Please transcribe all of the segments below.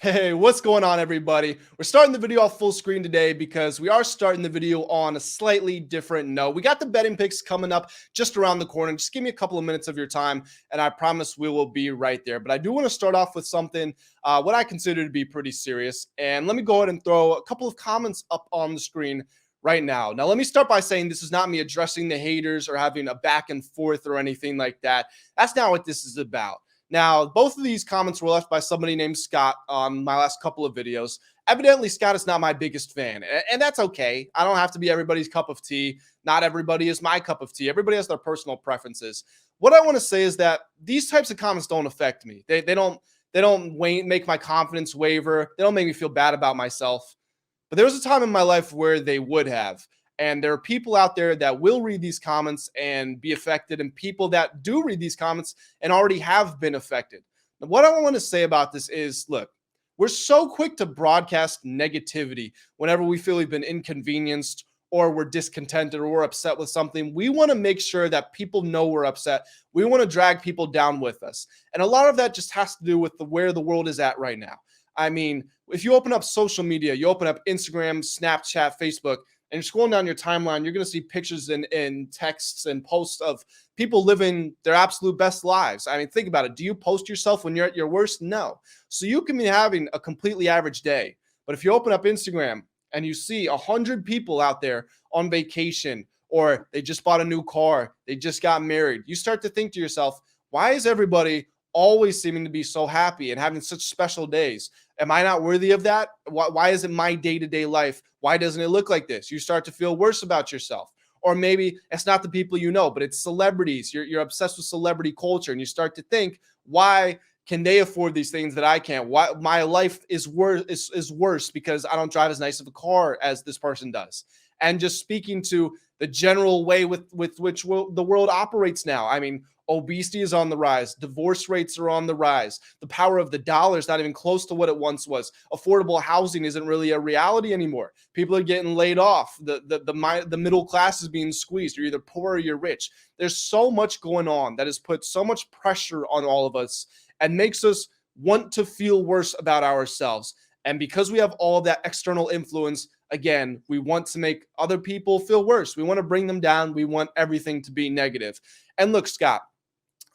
Hey, what's going on, everybody? We're starting the video off full screen today because we are starting the video on a slightly different note. We got the betting picks coming up just around the corner. Just give me a couple of minutes of your time, and I promise we will be right there. But I do want to start off with something, what I consider to be pretty serious. And let me go ahead and throw a couple of comments up on the screen right now. Now, let me start by saying this is not me addressing the haters or having a back and forth or anything like that. That's not what this is about. Now, both of these comments were left by somebody named Scott on my last couple of videos. Evidently, Scott is not my biggest fan, and that's okay. I don't have to be everybody's cup of tea. Not everybody is my cup of tea. Everybody has their personal preferences. What I want to say is that these types of comments don't affect me. They don't make my confidence waver. They don't make me feel bad about myself. But there was a time in my life where they would have. And there are people out there that will read these comments and be affected, and people that do read these comments and already have been affected. Now, what I want to say about this is, look, we're so quick to broadcast negativity whenever we feel we've been inconvenienced or we're discontented or we're upset with something. We want to make sure that people know we're upset. We want to drag people down with us. And a lot of that just has to do with where the world is at right now. I mean, if you open up social media, you open up Instagram, Snapchat, Facebook, and you're scrolling down your timeline, you're going to see pictures and texts and posts of people living their absolute best lives. I mean, think about it. Do you post yourself when you're at your worst? No. So you can be having a completely average day. But if you open up Instagram and you see 100 people out there on vacation, or they just bought a new car, they just got married, you start to think to yourself, why is everybody always seeming to be so happy and having such special days? Am I not worthy of that? Why isn't my day-to-day life? Why doesn't it look like this? You start to feel worse about yourself. Or maybe it's not the people you know, but it's celebrities. You're obsessed with celebrity culture, and you start to think, why can they afford these things that I can't? Why my life is worse because I don't drive as nice of a car as this person does. And just speaking to the general way with which the world operates now. I mean, obesity is on the rise. Divorce rates are on the rise. The power of the dollar is not even close to what it once was. Affordable housing isn't really a reality anymore. People are getting laid off. The middle class is being squeezed. You're either poor or you're rich. There's so much going on that has put so much pressure on all of us and makes us want to feel worse about ourselves. And because we have all of that external influence, again, we want to make other people feel worse. We want to bring them down. We want everything to be negative. And look, Scott,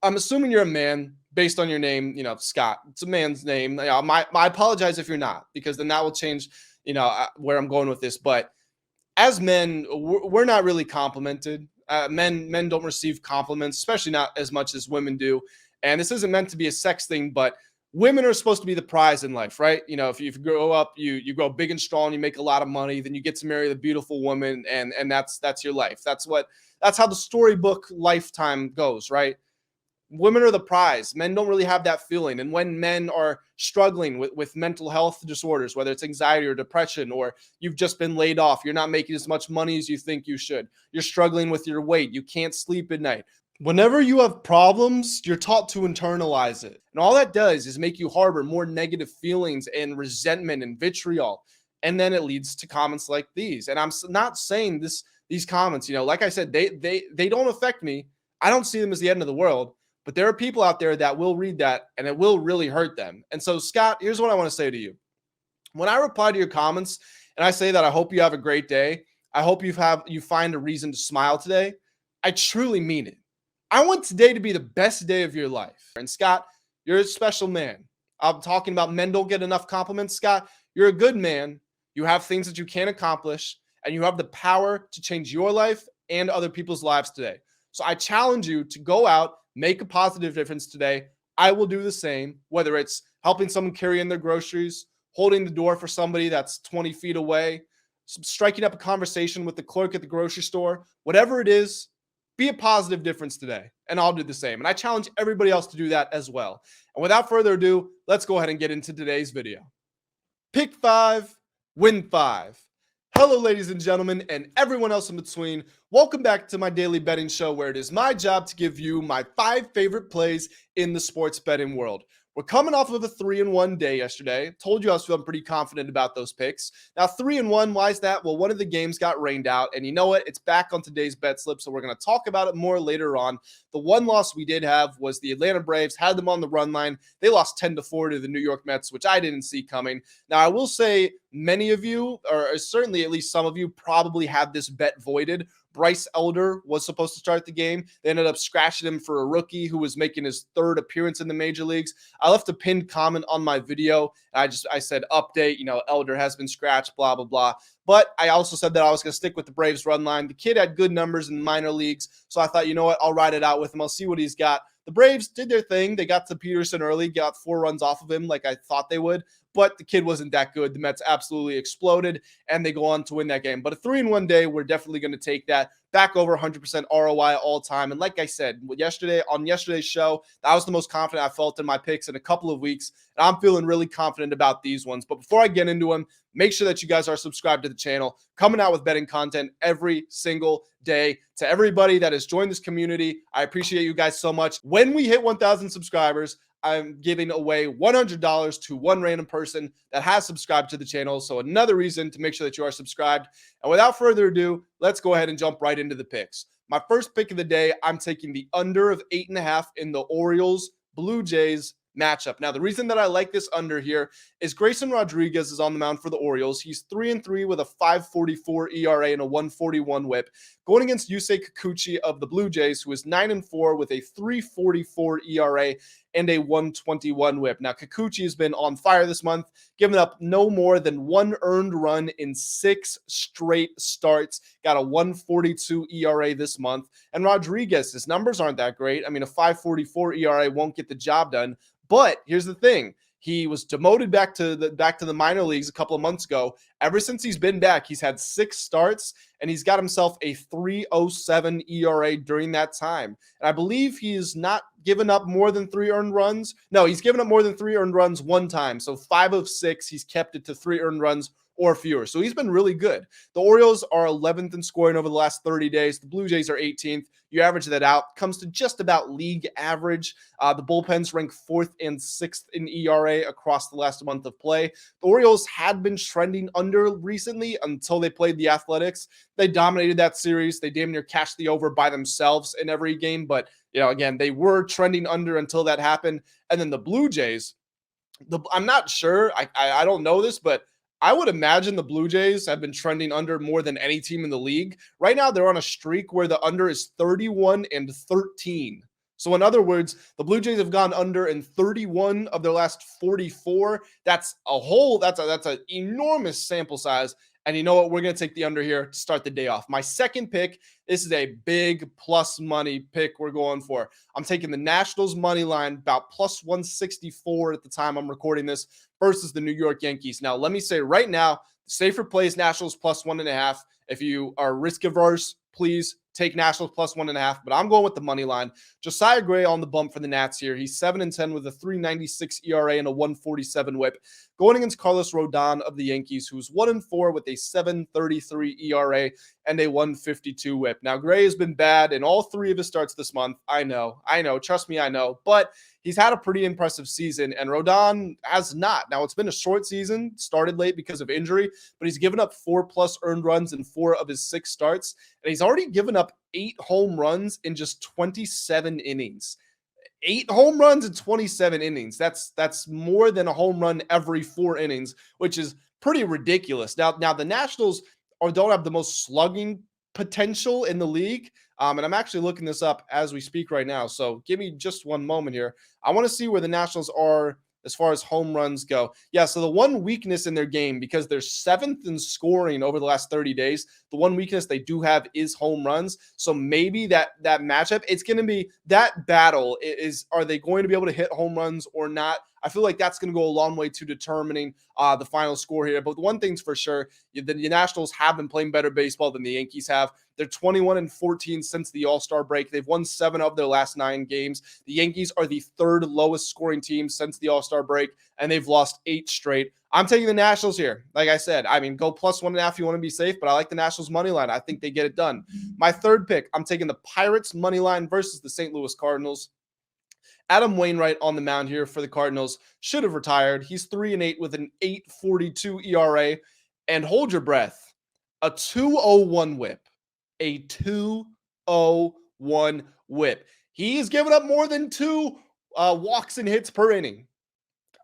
I'm assuming you're a man based on your name, Scott. It's a man's name. I apologize if you're not, because then that will change, where I'm going with this. But as men, we're not really complimented. Men don't receive compliments, especially not as much as women do. And this isn't meant to be a sex thing, but women are supposed to be the prize in life, right? If you grow up, you grow big and strong, you make a lot of money, then you get to marry the beautiful woman, and that's your life. That's how the storybook lifetime goes, right? Women are the prize. Men don't really have that feeling. And when men are struggling with mental health disorders, whether it's anxiety or depression, or you've just been laid off, you're not making as much money as you think you should, you're struggling with your weight, you can't sleep at night. Whenever you have problems, you're taught to internalize it. And all that does is make you harbor more negative feelings and resentment and vitriol. And then it leads to comments like these. And I'm not saying these comments, like I said, they don't affect me. I don't see them as the end of the world. But there are people out there that will read that, and it will really hurt them. And so, Scott, here's what I want to say to you. When I reply to your comments and I say that I hope you have a great day, I hope you find a reason to smile today, I truly mean it. I want today to be the best day of your life. And Scott, you're a special man. I'm talking about men don't get enough compliments. Scott, you're a good man. You have things that you can accomplish, and you have the power to change your life and other people's lives today. So I challenge you to go out, make a positive difference today. I will do the same, whether it's helping someone carry in their groceries, holding the door for somebody that's 20 feet away, striking up a conversation with the clerk at the grocery store, whatever it is, be a positive difference today, and I'll do the same. And I challenge everybody else to do that as well. And without further ado, let's go ahead and get into today's video. Pick 5, win 5. Hello, ladies and gentlemen, and everyone else in between. Welcome back to my daily betting show, where it is my job to give you my 5 favorite plays in the sports betting world. We're coming off of a 3-1 day yesterday. Told you I was feeling pretty confident about those picks. Now, 3-1, why is that? Well, one of the games got rained out, and you know what? It's back on today's bet slip, so we're going to talk about it more later on. The one loss we did have was the Atlanta Braves, had them on the run line. They lost 10-4 to the New York Mets, which I didn't see coming. Now, I will say many of you, or certainly at least some of you, probably had this bet voided. Bryce Elder was supposed to start the game. They ended up scratching him for a rookie who was making his third appearance in the major leagues. I left a pinned comment on my video. I said, update, Elder has been scratched, blah, blah, blah. But I also said that I was going to stick with the Braves run line. The kid had good numbers in the minor leagues. So I thought, you know what? I'll ride it out with him. I'll see what he's got. The Braves did their thing. They got to Peterson early, got 4 runs off of him like I thought they would. But the kid wasn't that good. The Mets absolutely exploded, and they go on to win that game. But a 3-1 day, we're definitely going to take that back over 100% ROI all time. And like I said, on yesterday's show, that was the most confident I felt in my picks in a couple of weeks. And I'm feeling really confident about these ones. But before I get into them, make sure that you guys are subscribed to the channel, coming out with betting content every single day. To everybody that has joined this community, I appreciate you guys so much. When we hit 1,000 subscribers, I'm giving away $100 to one random person that has subscribed to the channel. So another reason to make sure that you are subscribed. And without further ado, let's go ahead and jump right into the picks. My first pick of the day, I'm taking the under of 8.5 in the Orioles-Blue Jays matchup. Now, the reason that I like this under here is Grayson Rodriguez is on the mound for the Orioles. He's 3-3 with a 5.44 ERA and a 1.41 WHIP, going against Yusei Kikuchi of the Blue Jays, who is 9-4 with a 3.44 ERA and a 1.21 WHIP. Now, Kikuchi has been on fire this month, giving up no more than 1 earned run in 6 straight starts. Got a 1.42 ERA this month. And Rodriguez, his numbers aren't that great. I mean, a 5.44 ERA won't get the job done. But here's the thing. He was demoted back to the minor leagues a couple of months ago. Ever since he's been back, he's had 6 starts, and he's got himself a 3.07 ERA during that time. And I believe he's not given up more than 3 earned runs. No, he's given up more than 3 earned runs one time. So 5 of 6, he's kept it to 3 earned runs or fewer. So he's been really good. The Orioles are 11th in scoring over the last 30 days. The Blue Jays are 18th. You average that out, comes to just about league average. The bullpens rank 4th and 6th in ERA across the last month of play. The Orioles had been trending under recently until they played the Athletics. They dominated that series. They damn near cashed the over by themselves in every game. But, again, they were trending under until that happened. And then the Blue Jays, I'm not sure. I don't know this, but I would imagine the Blue Jays have been trending under more than any team in the league. Right now, they're on a streak where the under is 31-13. So in other words, the Blue Jays have gone under in 31 of their last 44. That's an enormous sample size. And you know what? We're going to take the under here to start the day off. My second pick, this is a big plus money pick we're going for. I'm taking the Nationals money line, about plus 164 at the time I'm recording this, versus the New York Yankees. Now, let me say right now, safer plays Nationals plus 1.5. If you are risk averse, please take Nationals plus 1.5, but I'm going with the money line. Josiah Gray on the bump for the Nats here. He's 7-10 with a 3.96 ERA and a 1.47 WHIP, going against Carlos Rodon of the Yankees, who's 1-4 with a 7.33 ERA and a 1.52 WHIP. Now, Gray has been bad in all 3 of his starts this month. I know. Trust me, I know. But he's had a pretty impressive season, and Rodon has not. Now, it's been a short season, started late because of injury, but he's given up 4+ earned runs in 4 of his 6 starts, and he's already given up 8 home runs in just 27 innings. 8 home runs in 27 innings. That's more than a home run every 4 innings, which is pretty ridiculous. Now the Nationals don't have the most slugging potential in the league. And I'm actually looking this up as we speak right now. So give me just one moment here. I want to see where the Nationals are as far as home runs go. Yeah, so the one weakness in their game, because they're 7th in scoring over the last 30 days, the one weakness they do have is home runs. So maybe that matchup, it's going to be that battle is, are they going to be able to hit home runs or not? I feel like that's going to go a long way to determining the final score here. But the one thing's for sure, the Nationals have been playing better baseball than the Yankees have. They're 21-14 since the All-Star break. They've won 7 of their last 9 games. The Yankees are the 3rd lowest scoring team since the All-Star break, and they've lost 8 straight. I'm taking the Nationals here. Like I said, go plus 1.5 if you want to be safe, but I like the Nationals money line. I think they get it done. My third pick, I'm taking the Pirates money line versus the St. Louis Cardinals. Adam Wainwright on the mound here for the Cardinals should have retired. He's 3-8 with an 8.42 ERA. And hold your breath, a 2.01 whip. A 2.01 whip. He's given up more than two walks and hits per inning.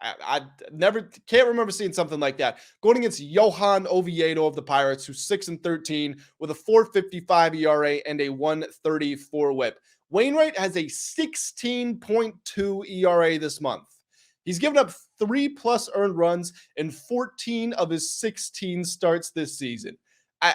I never can't remember seeing something like that. Going against Johan Oviedo of the Pirates, who's 6-13 with a 4.55 ERA and a 1.34 whip. Wainwright has a 16.2 ERA this month. He's given up 3+ earned runs in 14 of his 16 starts this season. I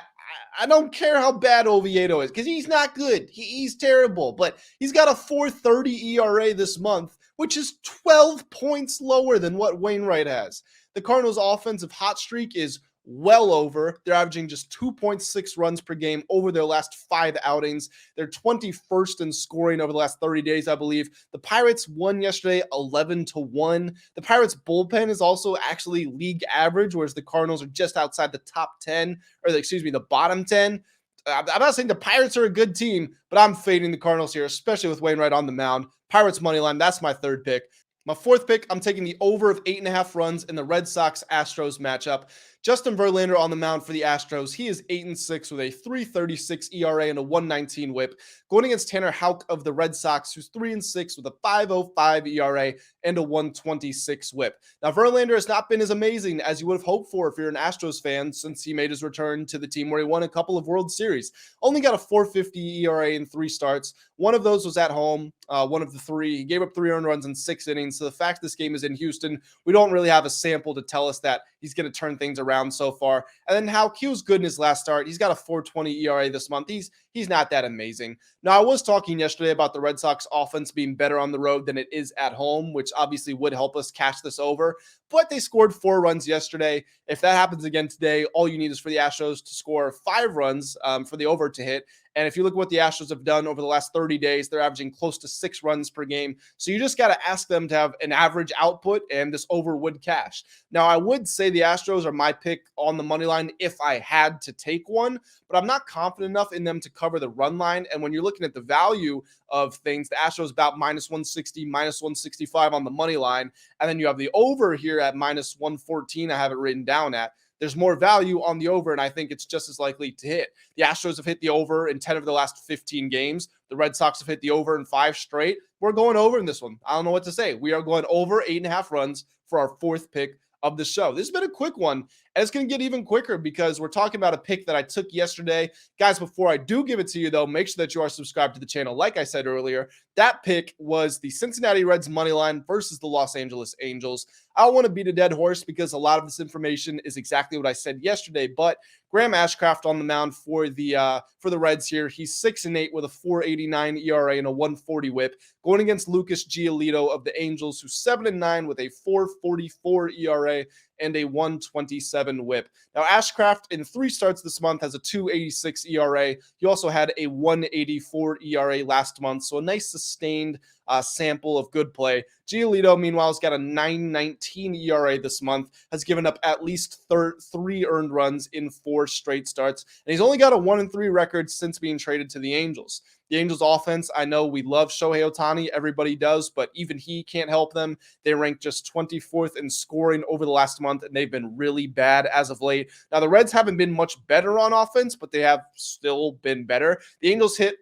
don't care how bad Oviedo is because he's not good. He's terrible, but he's got a 4.30 ERA this month, which is 12 points lower than what Wainwright has. The Cardinals' offensive hot streak is well over. They're averaging just 2.6 runs per game over their last 5 outings. They're 21st in scoring over the last 30 days, I believe. The Pirates won yesterday 11-1. The Pirates bullpen is also actually league average, whereas the Cardinals are just outside the top 10, or the bottom 10. I'm not saying the Pirates are a good team, but I'm fading the Cardinals here, especially with Wainwright on the mound. Pirates money line, that's my third pick. My fourth pick, I'm taking the over of 8.5 runs in the Red Sox-Astros matchup. Justin Verlander on the mound for the Astros. He is 8-6 with a 3.36 ERA and a 1.19 whip. Going against Tanner Houck of the Red Sox, who's 3-6 with a 5.05 ERA and a 1.26 whip. Now, Verlander has not been as amazing as you would have hoped for if you're an Astros fan since he made his return to the team where he won a couple of World Series. Only got a 4.50 ERA in 3 starts. One of those was at home, one of the 3. He gave up 3 earned runs in 6 innings. So the fact this game is in Houston, we don't really have a sample to tell us that he's going to turn things around so far. And then Houck, he was good in his last start. He's got a 4.20 ERA this month. He's not that amazing. Now, I was talking yesterday about the Red Sox offense being better on the road than it is at home, which obviously would help us cash this over. But they scored 4 runs yesterday. If that happens again today, all you need is for the Astros to score 5 runs for the over to hit. And if you look at what the Astros have done over the last 30 days, they're averaging close to 6 runs per game. So you just got to ask them to have an average output, and this over would cash. Now, I would say the Astros are my pick on the money line if I had to take one, but I'm not confident enough in them to cover the run line. And when you're looking at the value of things, the Astros about -160, -165 on the money line. And then you have the over here at -114. I have it written down at. There's more value on the over, and I think it's just as likely to hit. The Astros have hit the over in 10 of the last 15 games. The Red Sox have hit the over in 5 straight. We're going over in this one. I don't know what to say. We are going over 8.5 runs for our 4th pick of the show. This has been a quick one, and it's going to get even quicker because we're talking about a pick that I took yesterday. Guys, before I do give it to you, though, make sure that you are subscribed to the channel. Like I said earlier, that pick was the Cincinnati Reds money line versus the Los Angeles Angels. I don't want to beat a dead horse because a lot of this information is exactly what I said yesterday, but Graham Ashcraft on the mound for the Reds here. He's 6-8 with a 4.89 ERA and a 1.40 whip. Going against Lucas Giolito of the Angels, who's 7-9 with a 4.44 ERA and a 1.27 whip. Now, Ashcraft in 3 starts this month has a 2.86 ERA. He also had a 1.84 ERA last month, so a nice sustained sample of good play. Giolito, meanwhile, has got a 9.19 ERA this month, has given up at least 3 earned runs in 4 straight starts, and he's only got a 1-3 record since being traded to the Angels. The Angels offense, I know we love Shohei Ohtani, everybody does, but even he can't help them. They rank just 24th in scoring over the last month, and they've been really bad as of late. Now, the Reds haven't been much better on offense, but they have still been better. The Angels hit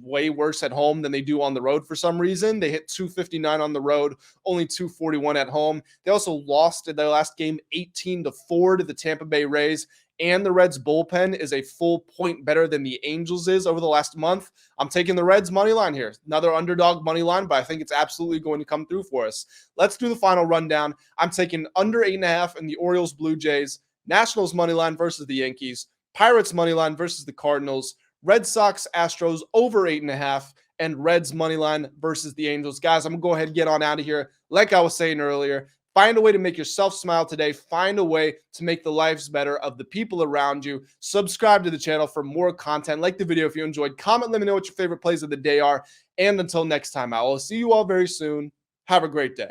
way worse at home than they do on the road for some reason. They hit 259 on the road, only 241 at home. They also lost in their last game 18-4 to the Tampa Bay Rays. And the Reds bullpen is a full point better than the Angels is over the last month. I'm taking the Reds money line here. Another underdog money line, but I think it's absolutely going to come through for us. Let's do the final rundown. I'm taking under 8.5 in the Orioles-Blue Jays, Nationals money line versus the Yankees, Pirates money line versus the Cardinals, Red Sox, Astros over 8.5, and Reds money line versus the Angels. Guys, I'm going to go ahead and get on out of here. Like I was saying earlier, find a way to make yourself smile today. Find a way to make the lives better of the people around you. Subscribe to the channel for more content. Like the video if you enjoyed. Comment, let me know what your favorite plays of the day are. And until next time, I will see you all very soon. Have a great day.